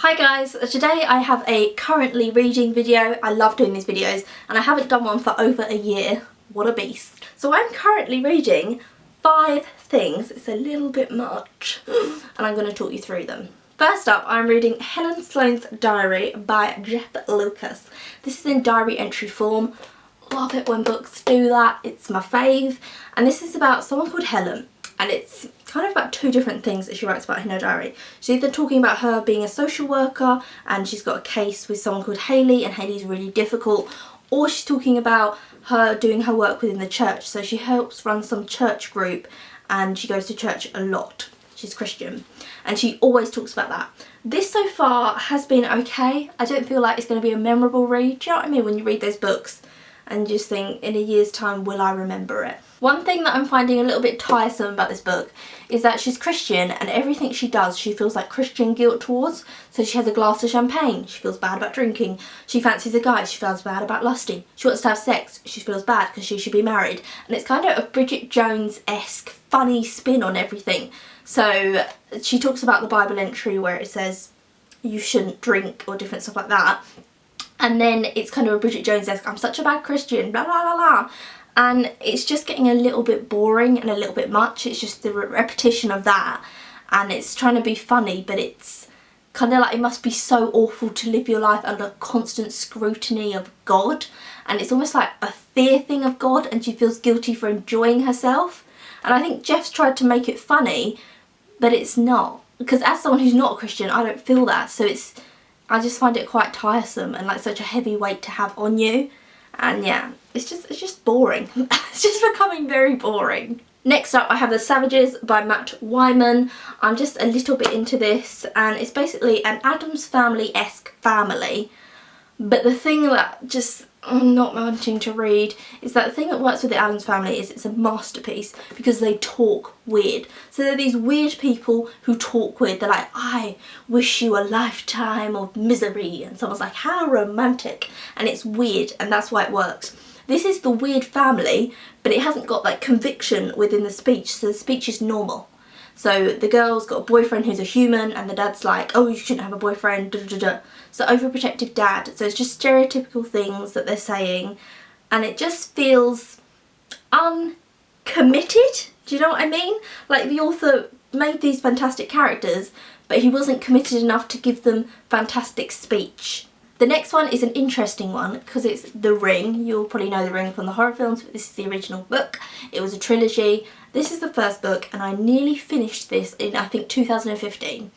Hi guys, today I have a currently reading video. I love doing these videos and I haven't done one for over a year. What a beast. So I'm currently reading 5 things. It's a little bit much and I'm going to talk you through them. First up, I'm reading Helen Sloane's Diary by Jeff Lucas. This is in diary entry form. Love it when books do that. It's my fave. And this is about someone called Helen. And it's kind of about 2 different things that she writes about in her diary. She's either talking about her being a social worker and she's got a case with someone called Hayley and Hayley's really difficult, or she's talking about her doing her work within the church. So she helps run some church group and she goes to church a lot. She's Christian and she always talks about that. This so far has been okay. I don't feel like it's going to be a memorable read. Do you know what I mean? When you read those books and just think, in a year's time, will I remember it? One thing that I'm finding a little bit tiresome about this book is that she's Christian and everything she does she feels like Christian guilt towards. So she has a glass of champagne, she feels bad about drinking. She fancies a guy, she feels bad about lusting. She wants to have sex, she feels bad because she should be married. And it's kind of a Bridget Jones-esque funny spin on everything. So she talks about the Bible entry where it says you shouldn't drink or different stuff like that. And then it's kind of a Bridget Jones-esque, I'm such a bad Christian, blah blah blah blah. And it's just getting a little bit boring and a little bit much. It's just the repetition of that. And it's trying to be funny, but it's kind of like it must be so awful to live your life under constant scrutiny of God. And it's almost like a fear thing of God and she feels guilty for enjoying herself. And I think Jeff's tried to make it funny, but it's not. Because as someone who's not a Christian, I don't feel that. So I just find it quite tiresome and like such a heavy weight to have on you. And yeah, it's just boring. It's just becoming very boring. Next up I have The Savages by Matt Wyman. I'm just a little bit into this and it's basically an Addams Family-esque family. But the thing that just I'm not wanting to read is that the thing that works with the Addams Family is it's a masterpiece because they talk weird. So they're these weird people who talk weird. They're like, I wish you a lifetime of misery, and someone's like, how romantic, and it's weird and that's why it works. This is the weird family, but it hasn't got like conviction within the speech, so the speech is normal. So the girl's got a boyfriend who's a human and the dad's like, oh, you shouldn't have a boyfriend, da da da. So overprotective dad. So it's just stereotypical things that they're saying and it just feels uncommitted. Do you know what I mean? Like the author made these fantastic characters but he wasn't committed enough to give them fantastic speech. The next one is an interesting one because it's The Ring. You'll probably know The Ring from the horror films, but this is the original book. It was a trilogy. This is the first book and I nearly finished this in I think 2015.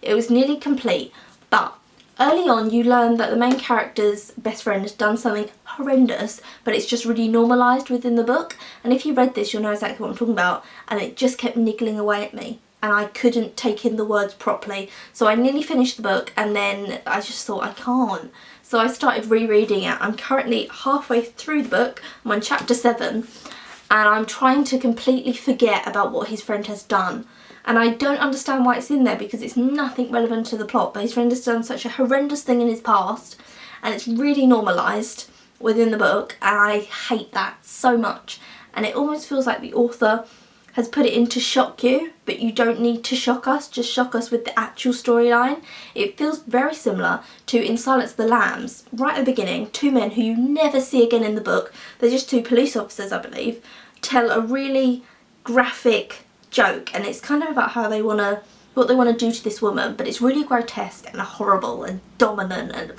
It was nearly complete, but early on you learn that the main character's best friend has done something horrendous, but it's just really normalised within the book. And if you read this you'll know exactly what I'm talking about, and it just kept niggling away at me. And I couldn't take in the words properly. So I nearly finished the book and then I just thought I can't. So I started rereading it. I'm currently halfway through the book. I'm on chapter 7 and I'm trying to completely forget about what his friend has done. And I don't understand why it's in there because it's nothing relevant to the plot. But his friend has done such a horrendous thing in his past and it's really normalised within the book. And I hate that so much. And it almost feels like the author has put it in to shock you, but you don't need to shock us, just shock us with the actual storyline. It feels very similar to In Silence of the Lambs. Right at the beginning, 2 men who you never see again in the book, they're just 2 police officers I believe, tell a really graphic joke and it's kind of about how what they want to do to this woman, but it's really grotesque and horrible and dominant and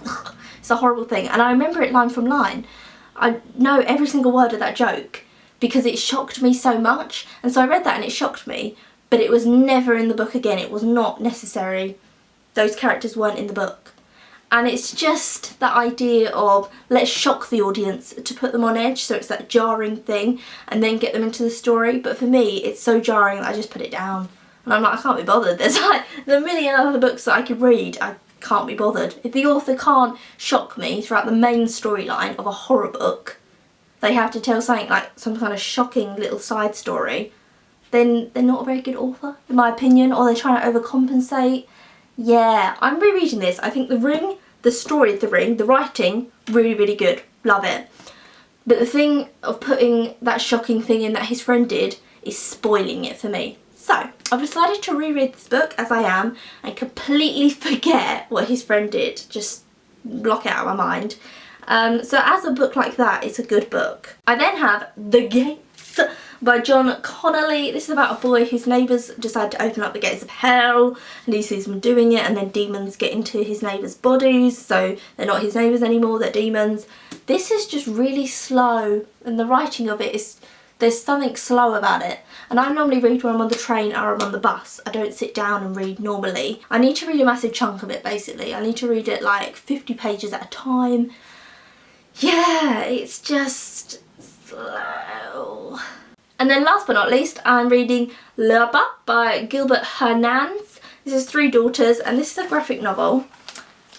it's a horrible thing. And I remember it line from line. I know every single word of that joke because it shocked me so much, and so I read that and it shocked me, but it was never in the book again. It was not necessary. Those characters weren't in the book. And it's just that idea of let's shock the audience to put them on edge, so it's that jarring thing and then get them into the story. But for me it's so jarring that I just put it down and I'm like, I can't be bothered. There's like the million other books that I could read. I can't be bothered. If the author can't shock me throughout the main storyline of a horror book, they have to tell something like some kind of shocking little side story, then they're not a very good author, in my opinion, or they're trying to overcompensate. Yeah, I'm rereading this. I think The Ring, the story of The Ring, the writing, really, really good. Love it. But the thing of putting that shocking thing in that his friend did is spoiling it for me. So, I've decided to reread this book as I am and completely forget what his friend did. Just block it out of my mind. So as a book like that, it's a good book. I then have The Gates by John Connolly. This is about a boy whose neighbours decide to open up the gates of hell, and he sees them doing it, and then demons get into his neighbours' bodies, so they're not his neighbours anymore, they're demons. This is just really slow, and the writing of it is, there's something slow about it. And I normally read when I'm on the train or I'm on the bus. I don't sit down and read normally. I need to read a massive chunk of it basically. I need to read it like 50 pages at a time. Yeah, it's just slow. And then last but not least, I'm reading Là-Bas by Gilbert Hernandez. This is 3 daughters, and this is a graphic novel.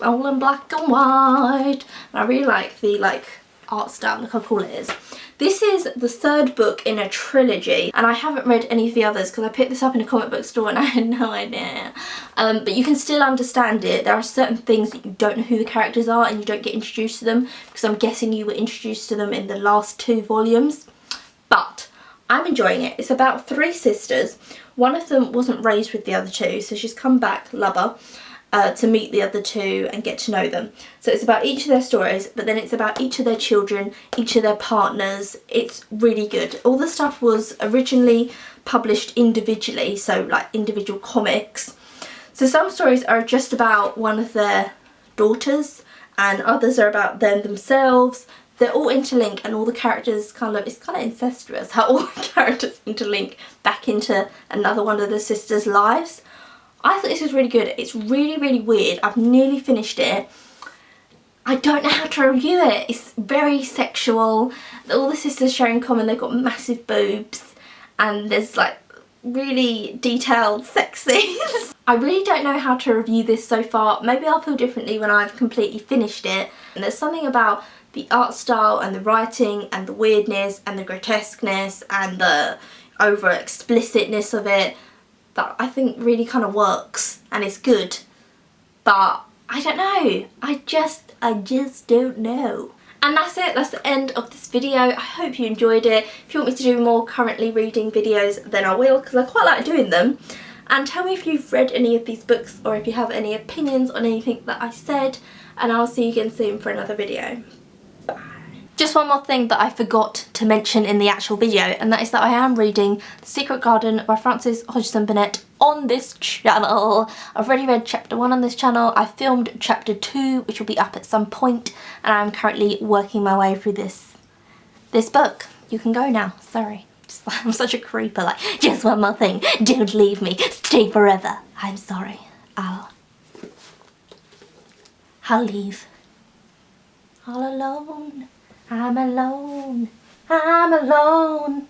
All in black and white. And I really like the art style, look how cool it is. This is the 3rd book in a trilogy, and I haven't read any of the others because I picked this up in a comic book store and I had no idea. But you can still understand it. There are certain things that you don't know who the characters are and you don't get introduced to them, because I'm guessing you were introduced to them in the last 2 volumes. But I'm enjoying it. It's about 3 sisters. One of them wasn't raised with the other 2, so she's come back, Là-Bas, to meet the other 2 and get to know them. So it's about each of their stories, but then it's about each of their children, each of their partners. It's really good. All the stuff was originally published individually, so like individual comics. So some stories are just about one of their daughters, and others are about them themselves. They're all interlinked, and all the characters it's kind of incestuous how all the characters interlink back into another one of the sisters' lives. I thought this was really good. It's really, really weird. I've nearly finished it. I don't know how to review it. It's very sexual. All the sisters share in common, they've got massive boobs, and there's like really detailed sex scenes. I really don't know how to review this so far. Maybe I'll feel differently when I've completely finished it. And there's something about the art style and the writing and the weirdness and the grotesqueness and the over explicitness of it that I think really kind of works, and it's good. But I don't know. I just don't know. And that's it. That's the end of this video. I hope you enjoyed it. If you want me to do more currently reading videos, then I will, because I quite like doing them. And tell me if you've read any of these books or if you have any opinions on anything that I said. And I'll see you again soon for another video. Just one more thing that I forgot to mention in the actual video, and that is that I am reading The Secret Garden by Frances Hodgson Burnett on this channel. I've already read chapter 1 on this channel. I filmed chapter 2, which will be up at some point, and I'm currently working my way through this book. You can go now, sorry. I'm such a creeper, like, just one more thing, don't leave me, stay forever. I'm sorry, I'll leave. All alone. I'm alone, I'm alone.